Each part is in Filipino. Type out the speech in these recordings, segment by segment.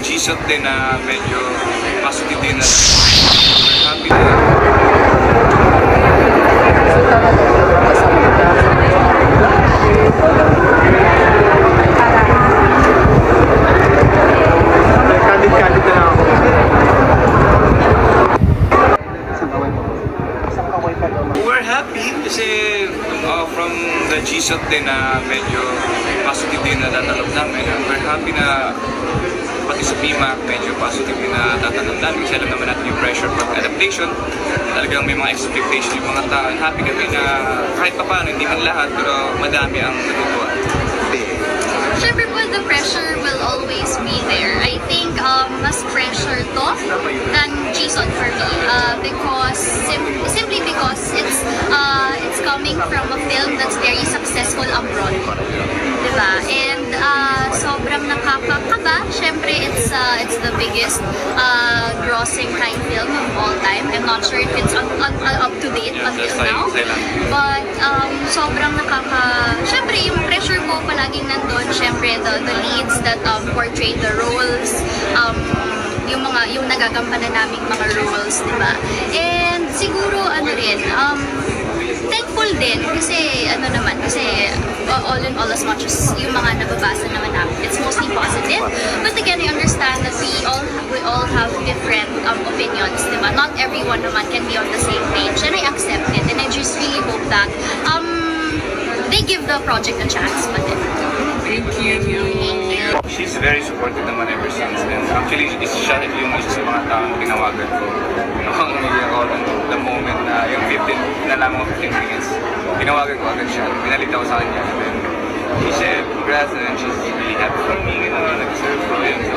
G-Shot din na medyo positive din na happy na. Kalit-kalit na lang ako. We're happy kasi from the G-Shot din na medyo positive din na tatanong namin. We're happy na pati sa PMAC medyo positive din na tatanong namin. Kasi alam naman natin yung pressure pag adaptation. Talagang may mga expectation yung mga tao. Happy kami na kahit pa paano, hindi man lahat, pero madami ang natutuwa. Siyempre po, the pressure will always be there. I think mas pressure to than G-Shot for me because simply because it's coming from a film that's very successful abroad. Diba? And sobrang nakakakaba. Siyempre, it's the biggest grossing Thai film of all time. I'm not sure if it's up to date until now. But sobrang siyempre, yung pressure ko palaging nandun. Siyempre, the leads that portray the roles, yung nagagampanan naming mga roles, diba? And siguro, thankful din kasi all in all, as much as yung mga nababasa naman namin, it's mostly positive. But again, I understand that we all have different opinions, diba? Not everyone naman can be on the same page, and I accept it, and I just really hope that they give the project a chance. But Thank you. She's very supportive naman ever since. And actually, siya yung isa sa mga taong tinawagan ko. Noong the moment na yung 15, nalaman ko 15 minutes, tinawagan ko agad siya. Pinalita ko sa kanya. And then, she said, congrats, and then she's really happy for me. Nag-serve ko yun. So,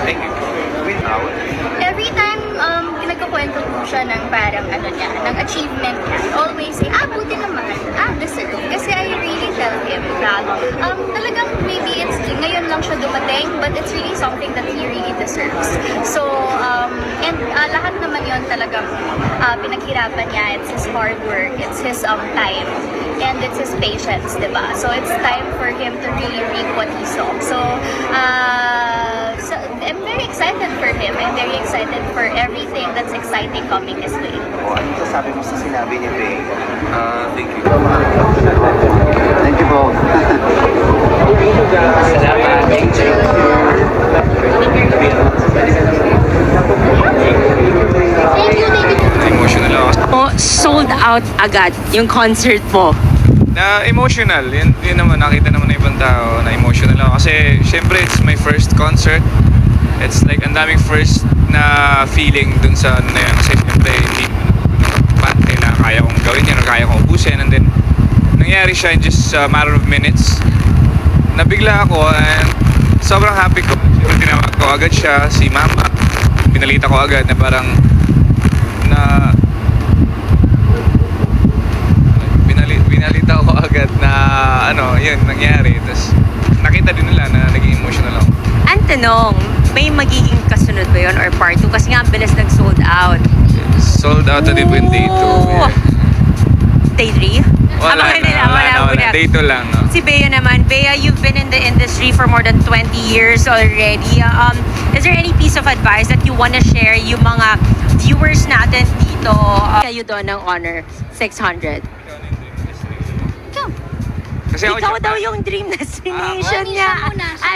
thank you. every time nagkukwento po siya ng parang ng achievement niya, always say, buti naman, deserve. Kasi I really tell him that talagang maybe it's ngayon lang siya dumating, but it's really something that he really deserves. So, and lahat naman yun talagang pinaghirapan niya. It's his hard work, it's his time, and it's his patience, diba? So, it's time for him to really reap what he saw. So I'm very excited for him. I'm very excited for everything that's exciting coming his way. Ano sasabi mo sa sinabi ni Bey? Thank you. Thank you po. Salamat. Thank you. Thank you, David. Emotional ako. Sold out agad yung concert mo. Na emotional, yun naman, nakita naman ng ibang tao na emotional ako. Kasi syempre, it's my first concert. It's like, ang daming first na feeling dun sa ano na yun. Kasi syempre, hindi kailangan kaya kong gawin yun, or kaya kong ubusin. And then, nangyari siya in just a matter of minutes. Nabigla ako, and sobrang happy ko. Siyempre, tinawag ko agad siya, si Mama. Pinalita ko agad na parang, binalita ko agad na yun, nangyari. Tapos nakita din nila na naging emotional ako. Ang tanong, may magiging kasunod ba yun or part 2? Kasi nga ang bilis nag-sold out. Sold out na din po yung day 2. Yeah. Day 3? Wala na. Day 2 lang. No? Si Bea naman. Bea, you've been in the industry for more than 20 years already. Is there any piece of advice that you want to share yung mga viewers natin dito? Kayo doon ng Honor 600. Kasi ako Ikaw Japan. daw yung dream destination niya.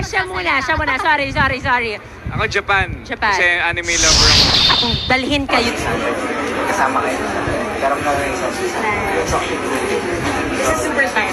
Siya muna. Sorry. Ako Japan. Japan. Kasi anime lover ako. Dalhin kayo. Kasama kayo. Karam na rin sa This is super time.